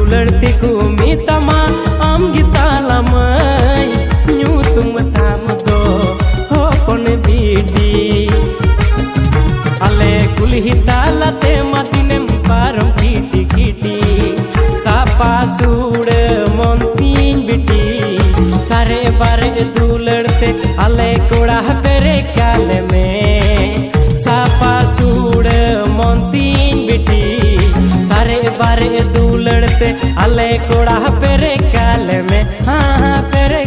दुलड़ती को मीतमा आम गितालमय न्यू तुम थाम दो होपन बीटी अले कुलही तालते मदिनेम पारम कीटी कीटी सापा सूड़ मोंतीन बिटी सारे बारे दुलड़ते अले कोड़ा पेरे काल में सापा सूड़ मोंतीन बिटी सारे बारे दुलड़ते अले कोड़ा पेरे काल में हाँ